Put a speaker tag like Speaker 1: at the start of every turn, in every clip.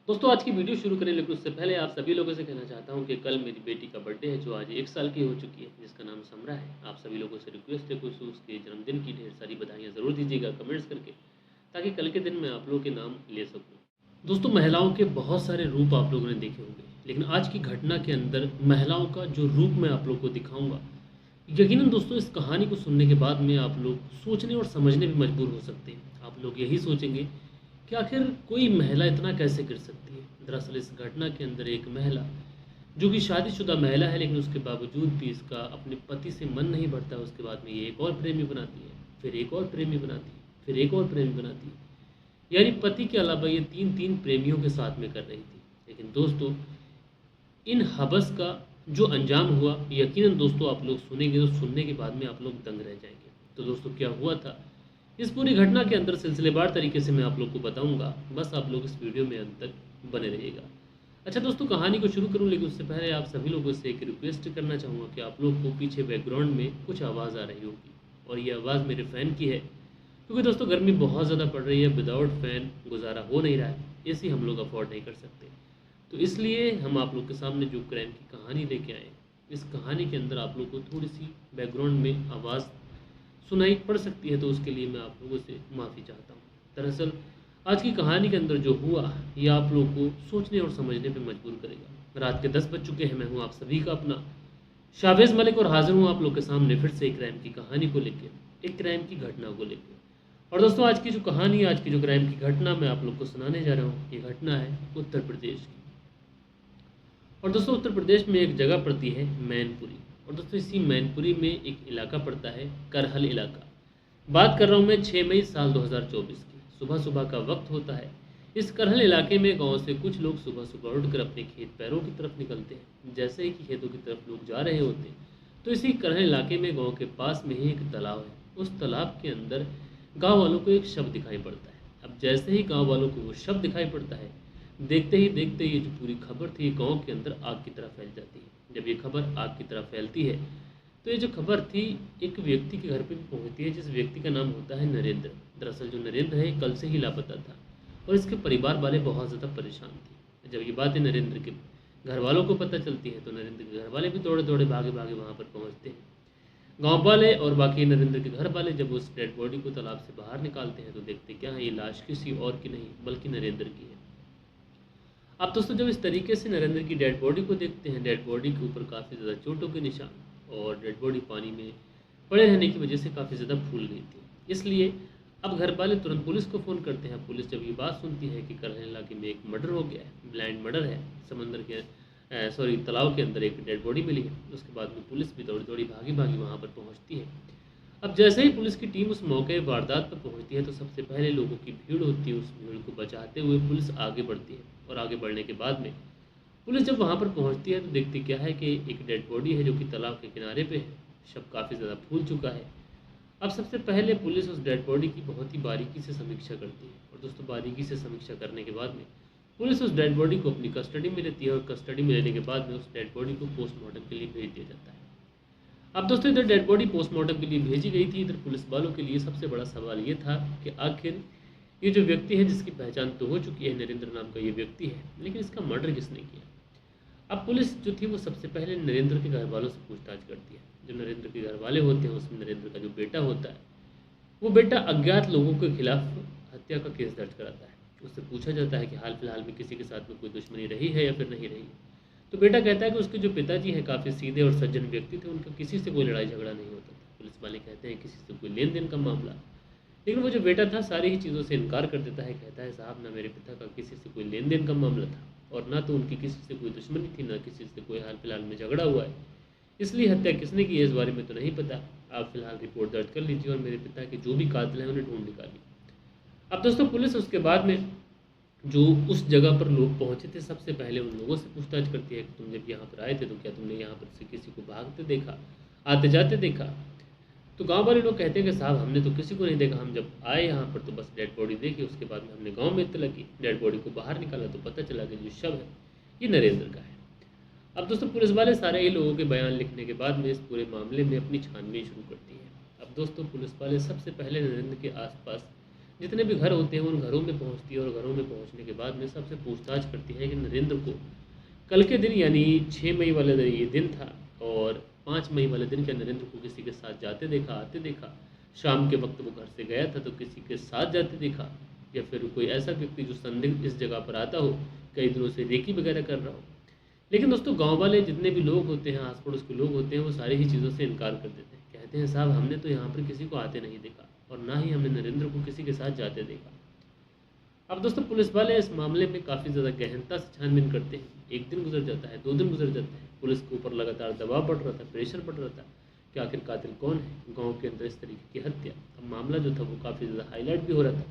Speaker 1: दोस्तों आज की वीडियो शुरू करें लेकिन उससे पहले आप सभी लोगों से कहना चाहता हूं कि कल मेरी बेटी का बर्थडे है जो आज 1 साल की हो चुकी है, जिसका नाम समरा है। आप सभी लोगों से रिक्वेस्ट है कि उसके जन्मदिन की ढेर सारी बधाइयाँ ज़रूर दीजिएगा कमेंट्स करके, ताकि कल के दिन मैं आप लोगों के नाम ले सकूँ। दोस्तों महिलाओं के बहुत सारे रूप आप लोगों ने देखे होंगे, लेकिन आज की घटना के अंदर महिलाओं का जो रूप मैं आप लोग को दिखाऊँगा, यकीनन दोस्तों इस कहानी को सुनने के बाद में आप लोग सोचने और समझने में मजबूर हो सकते हैं। आप लोग यही सोचेंगे कि आखिर कोई महिला इतना कैसे कर सकती है। दरअसल इस घटना के अंदर एक महिला जो कि शादीशुदा महिला है, लेकिन उसके बावजूद भी इसका अपने पति से मन नहीं भरता है। उसके बाद में ये एक और प्रेमी बनाती है, फिर एक और प्रेमी बनाती है, फिर एक और प्रेमी बनाती है। यानी पति के अलावा ये 3-3 प्रेमियों के साथ में कर रही थी। लेकिन दोस्तों इन हवस का जो अंजाम हुआ, यकीनन दोस्तों आप लोग सुनेंगे तो सुनने के बाद में आप लोग दंग रह जाएंगे। तो दोस्तों क्या हुआ था इस पूरी घटना के अंदर सिलसिलेवार तरीके से मैं आप लोग को बताऊंगा, बस आप लोग इस वीडियो में अंत तक बने रहिएगा। अच्छा दोस्तों कहानी को शुरू करूं लेकिन उससे पहले आप सभी लोगों से एक रिक्वेस्ट करना चाहूँगा कि आप लोग को पीछे बैकग्राउंड में कुछ आवाज़ आ रही होगी, और ये आवाज़ मेरे फ़ैन की है, क्योंकि दोस्तों गर्मी बहुत ज़्यादा पड़ रही है। विदाउट फ़ैन गुजारा हो नहीं रहा है, एसी हम लोग अफोर्ड नहीं कर सकते। तो इसलिए हम आप लोग के सामने जो क्राइम की कहानी लेके आए, इस कहानी के अंदर आप लोग को थोड़ी सी बैकग्राउंड में आवाज़ सुनाई पड़ सकती है, तो उसके लिए मैं आप लोगों से माफ़ी चाहता हूँ। दरअसल आज की कहानी के अंदर जो हुआ ये आप लोग को सोचने और समझने पे मजबूर करेगा। रात के 10 बज चुके हैं, मैं हूँ आप सभी का अपना शावेज़ मलिक और हाजिर हूँ आप लोग के सामने फिर से एक क्राइम की कहानी को लेकर, एक क्राइम की घटना को लेकर। और दोस्तों आज की जो कहानी, आज की जो क्राइम की घटना मैं आप लोग को सुनाने जा रहा हूँ, ये घटना है उत्तर प्रदेश की। और दोस्तों उत्तर प्रदेश में एक जगह पड़ती है मैनपुरी, और दोस्तों इसी मैनपुरी में एक इलाका पड़ता है करहल इलाका। बात कर रहा हूँ मैं 6 मई साल 2024 की। सुबह सुबह का वक्त होता है। इस करहल इलाके में गांव से कुछ लोग सुबह सुबह उठकर अपने खेत पैरों की तरफ निकलते हैं। जैसे ही कि खेतों की तरफ लोग जा रहे होते हैं, तो इसी करहल इलाके में गांव के पास में ही एक तालाब है। उस तालाब के अंदर गांव वालों को एक शव दिखाई पड़ता है। अब जैसे ही गांव वालों को वो शव दिखाई पड़ता है, देखते ही देखते ये जो पूरी खबर थी गांव के अंदर आग की तरह फैल जाती है। जब ये खबर आग की तरह फैलती है, तो ये जो खबर थी एक व्यक्ति के घर पे भी पहुंचती है, जिस व्यक्ति का नाम होता है नरेंद्र। दरअसल जो नरेंद्र है कल से ही लापता था, और इसके परिवार वाले बहुत ज़्यादा परेशान थे। जब ये बातें नरेंद्र के घर वालों को पता चलती है, तो नरेंद्र के घर वाले भी दौड़े दौड़े भागे भागे वहाँ पर पहुँचते हैं। गाँव वाले और बाकी नरेंद्र के घर वाले जब उस डेड बॉडी को तालाब से बाहर निकालते हैं, तो देखते क्या है, ये लाश किसी और की नहीं बल्कि नरेंद्र की है। अब दोस्तों जब इस तरीके से नरेंद्र की डेड बॉडी को देखते हैं, डेड बॉडी के ऊपर काफ़ी ज़्यादा चोटों के निशान, और डेड बॉडी पानी में पड़े रहने की वजह से काफ़ी ज़्यादा फूल गई थी। इसलिए अब घर वाले तुरंत पुलिस को फ़ोन करते हैं। पुलिस जब ये बात सुनती है कि करहल इलाके में एक मर्डर हो गया है, ब्लाइंड मर्डर है, समंदर के तालाब के अंदर एक डेड बॉडी मिली है, उसके बाद में पुलिस भी दौड़ी दौड़ी भागी भागी वहाँ पर पहुँचती है। अब जैसे ही पुलिस की टीम उस मौके वारदात पर पहुंचती है, तो सबसे पहले लोगों की भीड़ होती है। उस भीड़ को बचाते हुए पुलिस आगे बढ़ती है, और आगे बढ़ने के बाद में पुलिस जब वहां पर पहुंचती है, तो देखती क्या है कि एक डेड बॉडी है जो कि तालाब के किनारे पे है। शव काफ़ी ज़्यादा फूल चुका है। अब सबसे पहले पुलिस उस डेड बॉडी की बहुत ही बारीकी से समीक्षा करती है, और दोस्तों बारीकी से समीक्षा करने के बाद में पुलिस उस डेड बॉडी को अपनी कस्टडी में लेती है, और कस्टडी में लेने के बाद में उस डेड बॉडी को पोस्टमार्टम के लिए भेज दिया जाता है। अब दोस्तों इधर डेड बॉडी पोस्टमार्टम के लिए भेजी गई थी। इधर पुलिस वालों के लिए सबसे बड़ा सवाल ये था कि आखिर ये जो व्यक्ति है, जिसकी पहचान तो हो चुकी है, नरेंद्र नाम का ये व्यक्ति है, लेकिन इसका मर्डर किसने किया। अब पुलिस जो थी वो सबसे पहले नरेंद्र के घर वालों से पूछताछ करती है। जो नरेंद्र के घर वाले होते हैं, उसमें नरेंद्र का जो बेटा होता है, वो बेटा अज्ञात लोगों के खिलाफ हत्या का केस दर्ज कराता है। उससे पूछा जाता है कि हाल फिलहाल में किसी के साथ में कोई दुश्मनी रही है या फिर नहीं रही है। तो बेटा कहता है कि उसके जो पिताजी हैं काफ़ी सीधे और सज्जन व्यक्ति थे, उनका किसी से कोई लड़ाई झगड़ा नहीं होता था। पुलिस वाले कहते हैं किसी से कोई लेन देन का मामला, लेकिन वो जो बेटा था सारी ही चीज़ों से इनकार कर देता है। कहता है साहब ना मेरे पिता का किसी से कोई लेन देन का मामला था, और ना तो उनकी किसी से कोई दुश्मनी थी, ना किसी से कोई हाल फिलहाल में झगड़ा हुआ है। इसलिए हत्या किसने की है इस बारे में तो नहीं पता। आप फिलहाल रिपोर्ट दर्ज कर लीजिए, और मेरे पिता के जो भी कातिल हैं उन्हें ढूंढ निकालिए। अब दोस्तों पुलिस उसके बाद में जो उस जगह पर लोग पहुंचे थे, सबसे पहले उन लोगों से पूछताछ करती है कि तुम जब यहाँ पर आए थे, तो क्या तुमने यहाँ पर से किसी को भागते देखा, आते जाते देखा। तो गांव वाले लोग कहते हैं कि साहब हमने तो किसी को नहीं देखा, हम जब आए यहाँ पर तो बस डेड बॉडी देखी, उसके बाद में हमने गांव में इत्तला की, डेड बॉडी को बाहर निकाला तो पता चला कि जो शव है ये नरेंद्र का है। अब दोस्तों पुलिस वाले सारे ही लोगों के बयान लिखने के बाद में इस पूरे मामले में अपनी छानबीन शुरू करती है। अब दोस्तों पुलिस वाले सबसे पहले नरेंद्र के आसपास जितने भी घर होते हैं उन घरों में पहुंचती है और घरों में पहुंचने के बाद में सबसे पूछताछ करती है कि नरेंद्र को कल के दिन यानी 6 मई वाले दिन ये दिन था और 5 मई वाले दिन क्या नरेंद्र को किसी के साथ जाते देखा, आते देखा, शाम के वक्त वो घर से गया था तो किसी के साथ जाते देखा, या फिर कोई ऐसा व्यक्ति जो संदिग्ध इस जगह पर आता हो, कई दिनों से रेकी वगैरह कर रहा हो। लेकिन दोस्तों गांव वाले जितने भी लोग होते हैं, आस पड़ोस के लोग होते हैं, वो सारी ही चीज़ों से इनकार कर देते हैं। कहते हैं साहब हमने तो यहाँ पर किसी को आते नहीं देखा और ना ही हमने नरेंद्र को किसी के साथ जाते देखा। अब दोस्तों पुलिस वाले इस मामले में काफ़ी ज़्यादा गहनता से छानबीन करते हैं। एक दिन गुजर जाता है, 2 दिन गुजर जाते हैं, पुलिस के ऊपर लगातार दबाव बढ़ रहा था, प्रेशर बढ़ रहा था कि आखिर कातिल कौन है, गांव के अंदर इस तरीके की हत्या। अब मामला जो था वो काफ़ी ज़्यादा हाईलाइट भी हो रहा था,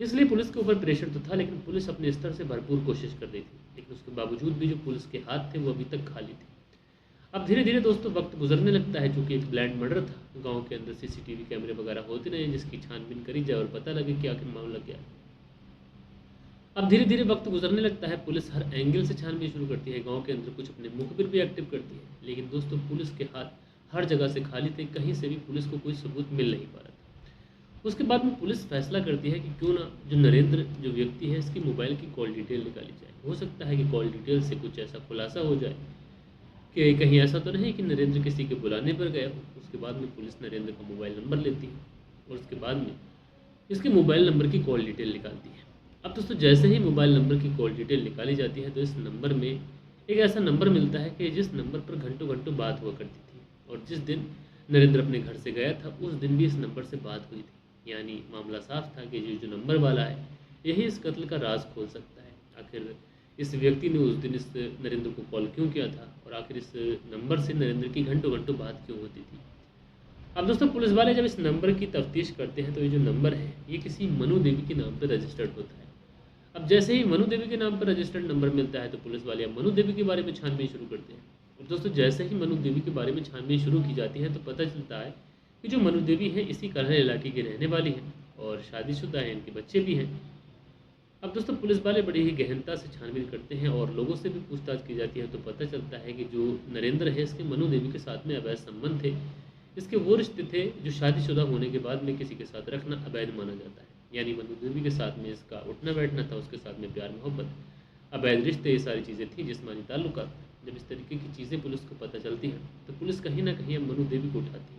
Speaker 1: इसलिए पुलिस के ऊपर प्रेशर तो था, लेकिन पुलिस अपने स्तर से भरपूर कोशिश कर रही थी। लेकिन उसके बावजूद भी जो पुलिस के हाथ थे वो अभी तक खाली थे। अब धीरे धीरे दोस्तों वक्त गुजरने लगता है, चूँकि एक ब्लाइंड मर्डर था, गाँव के अंदर CCTV कैमरे वगैरह होते नहीं जिसकी छानबीन करी जाए और पता लगे कि आखिर मामला क्या है। अब धीरे धीरे वक्त गुजरने लगता है, पुलिस हर एंगल से छानबीन शुरू करती है, गांव के अंदर कुछ अपने मुखबिर भी एक्टिव करती है। लेकिन दोस्तों पुलिस के हाथ हर जगह से खाली थे, कहीं से भी पुलिस को कोई सबूत मिल नहीं पा रहा था। उसके बाद में पुलिस फैसला करती है कि क्यों ना जो नरेंद्र जो व्यक्ति है इसकी मोबाइल की कॉल डिटेल निकाली जाए। हो सकता है कि कॉल डिटेल से कुछ ऐसा खुलासा हो जाए कि कहीं ऐसा तो नहीं कि नरेंद्र किसी के बुलाने पर गया हो। उसके बाद में पुलिस नरेंद्र का मोबाइल नंबर लेती है और उसके बाद में इसके मोबाइल नंबर की कॉल डिटेल निकालती है। अब दोस्तों जैसे ही मोबाइल नंबर की कॉल डिटेल निकाली जाती है तो इस नंबर में एक ऐसा नंबर मिलता है कि जिस नंबर पर घंटों घंटों बात हुआ करती थी, और जिस दिन नरेंद्र अपने घर से गया था उस दिन भी इस नंबर से बात हुई थी। यानी मामला साफ था कि जो नंबर वाला है यही इस कत्ल का राज खोल सकता है। आखिर इस व्यक्ति ने उस दिन इस नरेंद्र को कॉल क्यों किया था और आखिर इस नंबर से नरेंद्र की घंटों घंटों बात क्यों होती थी। अब दोस्तों पुलिस वाले जब इस नंबर की तफ्तीश करते हैं तो ये जो नंबर है ये किसी मनु देवी के नाम पर रजिस्टर्ड होता है। अब जैसे ही मनु देवी के नाम पर रजिस्टर्ड नंबर मिलता है तो पुलिस वाले अब मनु देवी के बारे में छानबीन शुरू करते हैं। और दोस्तों जैसे ही मनु देवी के बारे में छानबीन शुरू की जाती है तो पता चलता है कि जो मनु देवी है इसी करहल इलाके की रहने वाली हैं और शादीशुदा हैं, इनके बच्चे भी हैं। अब दोस्तों पुलिस वाले बड़ी ही गहनता से छानबीन करते हैं और लोगों से भी पूछताछ की जाती है तो पता चलता है कि जो नरेंद्र है इसके मनु देवी के साथ में अवैध संबंध थे। इसके वो रिश्ते थे जो शादीशुदा होने के बाद में किसी के साथ रखना अवैध माना जाता है। यानी मनु देवी के साथ में इसका उठना बैठना था, उसके साथ में प्यार मोहब्बत, अवैध रिश्ते, ये सारी चीज़ें थी, जिस्मानी ताल्लुकात। जब इस तरीके की चीज़ें पुलिस को पता चलती हैं तो पुलिस कहीं ना कहीं अब मनु देवी को उठाती है।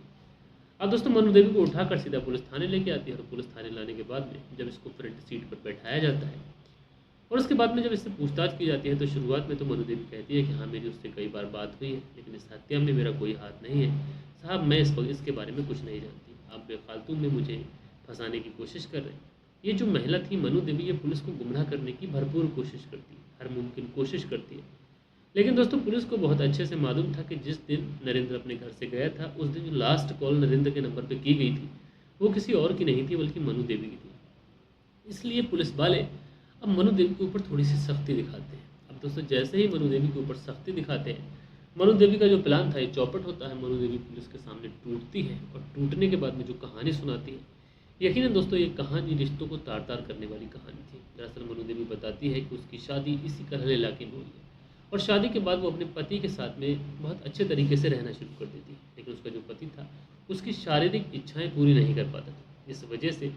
Speaker 1: अब दोस्तों मनु देवी को उठाकर सीधा पुलिस थाने लेके आती है और पुलिस थाने लाने के बाद में जब इसको फ्रंट सीट पर बैठाया जाता है और उसके बाद में जब इससे पूछताछ की जाती है तो शुरुआत में तो मनु देवी कहती है कि हाँ मेरी उससे कई बार बात हुई है लेकिन इस हत्या में मेरा कोई हाथ नहीं है साहब, मैं इसके बारे में कुछ नहीं जानती, आप बेफालतू में मुझे फंसाने की कोशिश कर रहे हैं। ये जो महिला थी मनु देवी ये पुलिस को गुमराह करने की भरपूर कोशिश करती है, हर मुमकिन कोशिश करती है। लेकिन दोस्तों पुलिस को बहुत अच्छे से मालूम था कि जिस दिन नरेंद्र अपने घर से गया था उस दिन जो लास्ट कॉल नरेंद्र के नंबर पर की गई थी वो किसी और की नहीं थी बल्कि मनु देवी की थी। इसलिए पुलिस वाले अब मनु देवी के ऊपर थोड़ी सी सख्ती दिखाते हैं। अब दोस्तों जैसे ही मनु देवी के ऊपर सख्ती दिखाते हैं, मनु देवी का जो प्लान था ये चौपट होता है। मनु देवी पुलिस के सामने टूटती है और टूटने के बाद में जो कहानी सुनाती है, यकीनन दोस्तों ये कहानी रिश्तों को तार तार करने वाली कहानी थी। दरअसल मनु देवी बताती है कि उसकी शादी इसी करहल इलाके में हुई है और शादी के बाद वो अपने पति के साथ में बहुत अच्छे तरीके से रहना शुरू कर देती है। लेकिन उसका जो पति था उसकी शारीरिक इच्छाएं पूरी नहीं कर पाता था, इस वजह से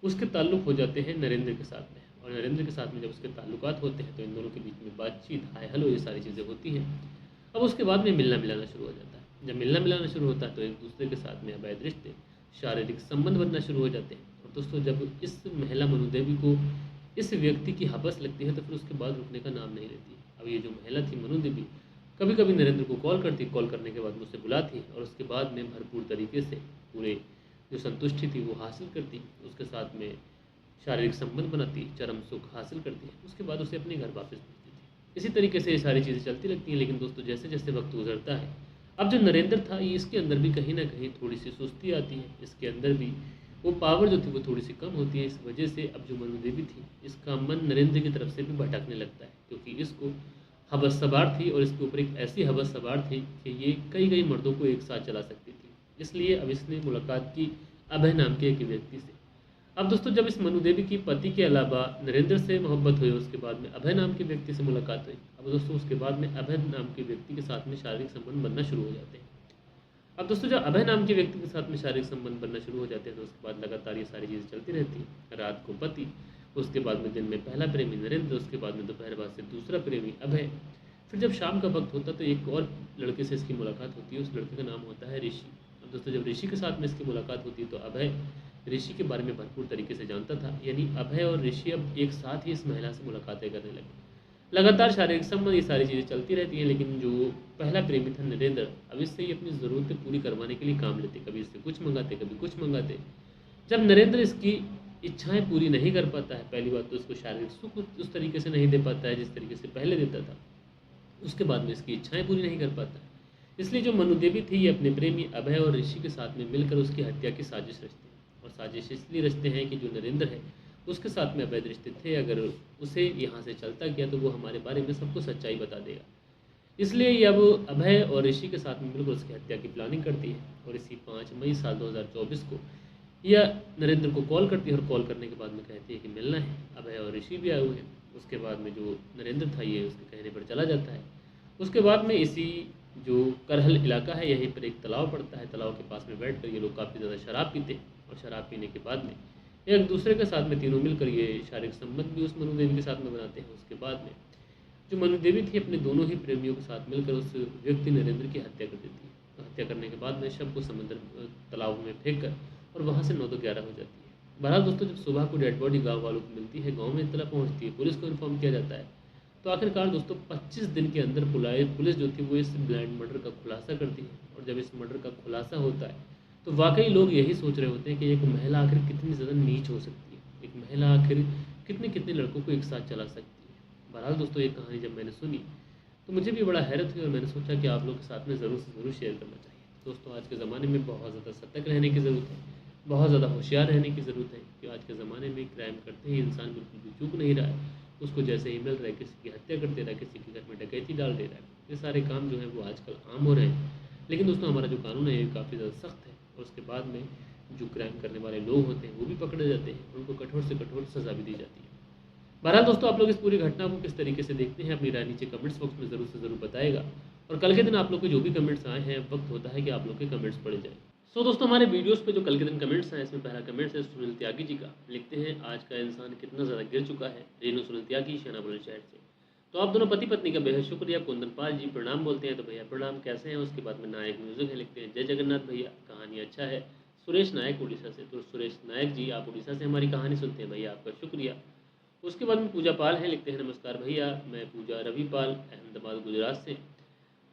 Speaker 1: उसके ताल्लुक हो जाते हैं नरेंद्र के साथ में। और नरेंद्र के साथ में जब उसके ताल्लुकात होते हैं तो इन दोनों के बीच में बातचीत, हाय हेलो, ये सारी चीज़ें होती हैं। अब उसके बाद में मिलना मिलाना शुरू हो जाता है। जब मिलना मिलाना शुरू होता है तो एक दूसरे के साथ में अवैध रिश्ते, शारीरिक संबंध बनना शुरू हो जाते हैं। और दोस्तों जब इस महिला मनु देवी को इस व्यक्ति की हवस लगती है तो फिर उसके बाद रुकने का नाम नहीं लेती। अब ये जो महिला थी मनु देवी कभी कभी नरेंद्र को कॉल करती, कॉल करने के बाद मुझसे बुलाती और उसके बाद में भरपूर तरीके से पूरे जो संतुष्टि थी वो हासिल करती, उसके साथ में शारीरिक संबंध बनाती, चरम सुख हासिल करती है, उसके बाद उसे अपने घर वापस भेजती थी। इसी तरीके से ये सारी चीज़ें चलती लगती हैं। लेकिन दोस्तों जैसे जैसे वक्त गुजरता है अब जो नरेंद्र था ये इसके अंदर भी कहीं ना कहीं थोड़ी सी सुस्ती आती है, इसके अंदर भी वो पावर जो थी वो थोड़ी सी कम होती है। इस वजह से अब जो मनु देवी थी इसका मन नरेंद्र की तरफ से भी भटकने लगता है, क्योंकि इसको हवस सवार थी और इसके ऊपर एक ऐसी हवस सवार थी कि ये कई मर्दों को एक साथ चला सकती थी। इसलिए अब इसने मुलाकात की अभय नाम के एक व्यक्ति से। अब दोस्तों जब इस मनु देवी की पति के अलावा नरेंद्र से मोहब्बत हुई, उसके बाद में अभय नाम के व्यक्ति से मुलाकात हुई। अब दोस्तों उसके बाद में अभय नाम के व्यक्ति के साथ में शारीरिक संबंध बनना शुरू हो जाते हैं। अब दोस्तों जब अभय नाम के व्यक्ति के साथ में शारीरिक संबंध बनना शुरू हो जाते हैं तो उसके बाद लगातार ये सारी चीज़ें चलती रहती हैं। रात को पति, उसके बाद में दिन में पहला प्रेमी नरेंद्र, उसके बाद में दोपहर बाद से दूसरा प्रेमी अभय। फिर जब शाम का वक्त होता है तो एक और लड़के से इसकी मुलाकात होती है, उस लड़के का नाम होता है ऋषि। अब दोस्तों जब ऋषि के साथ में इसकी मुलाकात होती है तो अभय ऋषि के बारे में भरपूर तरीके से जानता था, यानी अभय और ऋषि अब एक साथ ही इस महिला से मुलाकातें करने लगे। लगातार शारीरिक संबंध ये सारी चीज़ें चलती रहती हैं, लेकिन जो पहला प्रेमी था नरेंद्र, अब इससे ही अपनी ज़रूरतें पूरी करवाने के लिए काम लेते, कभी इससे कुछ मंगाते कभी कुछ मंगाते। जब नरेंद्र इसकी इच्छाएं पूरी नहीं कर पाता है, पहली बात तो इसको शारीरिक सुख उस तरीके से नहीं दे पाता है जिस तरीके से पहले देता था, उसके बाद में इसकी इच्छाएं पूरी नहीं कर पाता है। इसलिए जो मनुदेवी थी ये अपने प्रेमी अभय और ऋषि के साथ में मिलकर उसकी हत्या की साजिश रचते हैं। और साजिश इसलिए रचते हैं कि जो नरेंद्र है उसके साथ में अवैध रिश्ते थे, अगर उसे यहाँ से चलता गया तो वो हमारे बारे में सबको सच्चाई बता देगा। इसलिए ये अब अभय और ऋषि के साथ में मिलकर उसकी हत्या की प्लानिंग करती है। और इसी 5 मई साल 2024 को यह नरेंद्र को कॉल करती है और कॉल करने के बाद में कहती है कि मिलना है। अभय और ऋषि भी आए हुए हैं। उसके बाद में जो नरेंद्र था ये उसके कहने पर चला जाता है। उसके बाद में इसी जो करहल इलाका है यहीं पर एक तालाब पड़ता है। तालाब के पास में बैठकर ये लोग काफ़ी ज़्यादा शराब पीते हैं और शराब पीने के बाद में एक दूसरे के साथ में तीनों मिलकर ये शारीरिक संबंध भी उस मनुदेवी के साथ में बनाते हैं। उसके बाद में जो मनुदेवी थी अपने दोनों ही प्रेमियों के साथ मिलकर उस व्यक्ति नरेंद्र की हत्या कर देती है। तो हत्या करने के बाद में शव को समंदर तालाब में फेंक कर और वहाँ से 9 तो 11 हो जाती है। बहरहाल दोस्तों जब सुबह को डेड बॉडी गाँव वालों को मिलती है, गाँव में इत्तला पहुँचती है, पुलिस को इन्फॉर्म किया जाता है। तो आखिरकार दोस्तों 25 दिन के अंदर पुलिस जो थी वो इस ब्लाइंड मर्डर का खुलासा करती है। और जब इस मर्डर का खुलासा होता है तो वाकई लोग यही सोच रहे होते हैं कि एक महिला आखिर कितनी ज़्यादा नीच हो सकती है, एक महिला आखिर कितने कितने लड़कों को एक साथ चला सकती है। बहरहाल दोस्तों ये कहानी जब मैंने सुनी तो मुझे भी बड़ा हैरत हुई और मैंने सोचा कि आप लोग के साथ में ज़रूर से ज़रूर शेयर करना चाहिए। दोस्तों आज के ज़माने में बहुत ज़्यादा सतर्क रहने की ज़रूरत है, बहुत ज़्यादा होशियार रहने की ज़रूरत है कि आज के ज़माने में क्राइम करते ही इंसान बिल्कुल भी चूक नहीं रहा है। उसको जैसे ही मिल रहा है किसी की हत्या कर दे रहा है, किसी के घर में डकैती डाल दे रहा है। ये सारे काम जो है वो आजकल आम हो रहे हैं। लेकिन दोस्तों हमारा जो कानून है ये काफ़ी ज़्यादा सख्त है और उसके बाद में जो क्राइम करने वाले लोग होते हैं वो भी पकड़े जाते हैं, उनको कठोर से कठोर सज़ा भी दी जाती है। बहरहाल दोस्तों आप लोग इस पूरी घटना को किस तरीके से देखते हैं अपनी राय नीचे कमेंट्स बॉक्स में ज़रूर से ज़रूर बताएगा। और कल के दिन आप लोग के जो भी कमेंट्स आए हैं वक्त होता है कि आप लोग के कमेंट्स पढ़े जाएँ। सो दोस्तों हमारे वीडियोस पे जो कल के दिन कमेंट्स हैं इसमें पहला कमेंट्स है सुनील त्यागी जी का। लिखते हैं आज का इंसान कितना ज़्यादा गिर चुका है। रेनू सुनील त्यागी शेना बुलंदशहर से। तो आप दोनों पति पत्नी का बेहद शुक्रिया। कुंदन पाल जी प्रणाम बोलते हैं, तो भैया प्रणाम, कैसे हैं। उसके बाद में नायक म्यूजिक है, लिखते हैं जय जगन्नाथ भैया कहानी अच्छा है। सुरेश नायक उड़ीसा से। तो सुरेश नायक जी आप उड़ीसा से हमारी कहानी सुनते हैं, भैया आपका शुक्रिया। उसके बाद में पूजा पाल है, लिखते हैं नमस्कार भैया, मैं पूजा रवि पाल अहमदाबाद गुजरात से।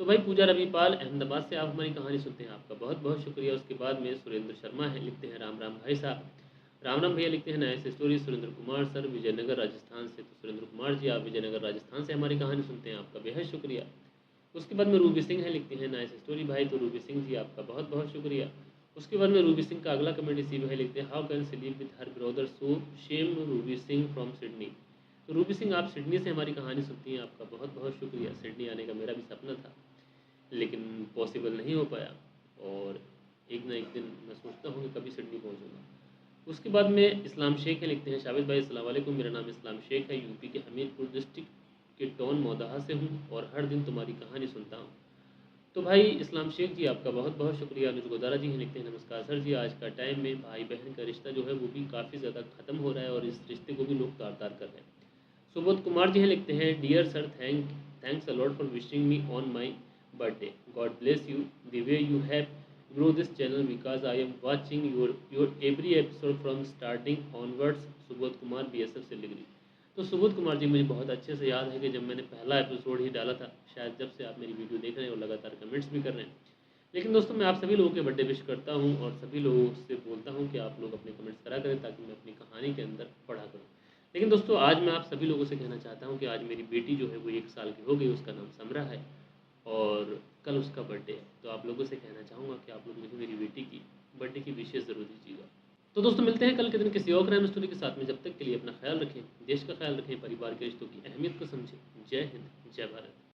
Speaker 1: तो भाई पूजा रवि पाल अहमदाबाद से आप हमारी कहानी सुनते हैं, आपका बहुत बहुत शुक्रिया। उसके बाद में सुरेंद्र शर्मा है, लिखते हैं राम राम भाई साहब। राम राम भैया लिखते हैं nice story. Surendra Kumar sir Vijaynagar Rajasthan से। तो सुरेंद्र कुमार जी आप विजयनगर राजस्थान से हमारी कहानी सुनते हैं, आपका बेहद शुक्रिया। उसके बाद में रूबी सिंह है, लिखते हैं नाइस स्टोरी भाई। तो रूबी सिंह जी आपका बहुत बहुत शुक्रिया। उसके बाद में रूबी सिंह का अगला कमेंट इसी में है, लिखते हैं how can sleep with her brother so shame Ruby Singh from Sydney. तो रूबी सिंह आप सिडनी से हमारी कहानी सुनती हैं, आपका बहुत बहुत शुक्रिया। सिडनी आने का मेरा भी सपना था लेकिन पॉसिबल नहीं हो पाया और एक ना एक दिन मैं सोचता हूँ कि कभी सिडनी पहुँचूँगा। उसके बाद में इस्लाम शेख है, लिखते हैं शाबिद भाई अस्सलाम वालेकुम, मेरा नाम इस्लाम शेख है, यूपी के हमीरपुर डिस्ट्रिक्ट के टोन मौदाहा से हूँ और हर दिन तुम्हारी कहानी सुनता हूँ। तो भाई इस्लाम शेख जी आपका बहुत बहुत शुक्रिया। अनुज गोदारा जी हैं, लिखते हैं नमस्कार सर जी, आज का टाइम में भाई बहन का रिश्ता जो है वो भी काफ़ी ज़्यादा ख़त्म हो रहा है और इस रिश्ते को भी लोग तार तार कर रहे हैं। सुबोध कुमार जी हैं, लिखते हैं dear sir thanks a lot for wishing me on my birthday. God bless you the way you have grow this channel because I am watching your every episode from starting onwards. Subodh Kumar BSF से लिख रही। तो सुबोध कुमार जी मुझे बहुत अच्छे से याद है कि जब मैंने पहला एपिसोड ही डाला था, शायद जब से आप मेरी वीडियो देख रहे हैं और लगातार कमेंट्स भी कर रहे हैं। लेकिन दोस्तों मैं आप सभी लोगों के बर्थडे विश करता हूँ और सभी लोगों से बोलता हूँ कि आप लोग अपने कमेंट्स करा करें ताकि मैं अपनी कहानी के अंदर पढ़ा करूँ। लेकिन दोस्तों आज मैं आप सभी लोगों से कहना चाहता हूँ कि आज मेरी बेटी जो है वो 1 साल की हो गई, उसका नाम समरा है और कल उसका बर्थडे है। तो आप लोगों से कहना चाहूँगा कि आप लोग मुझे मेरी बेटी की बर्थडे की विशेष ज़रूर दीजिएगा। तो दोस्तों मिलते हैं कल के दिन किसी और क्राइम स्टोरी के साथ में। जब तक के लिए अपना ख्याल रखें, देश का ख्याल रखें, परिवार के रिश्तों की अहमियत को समझें। जय हिंद, जय भारत।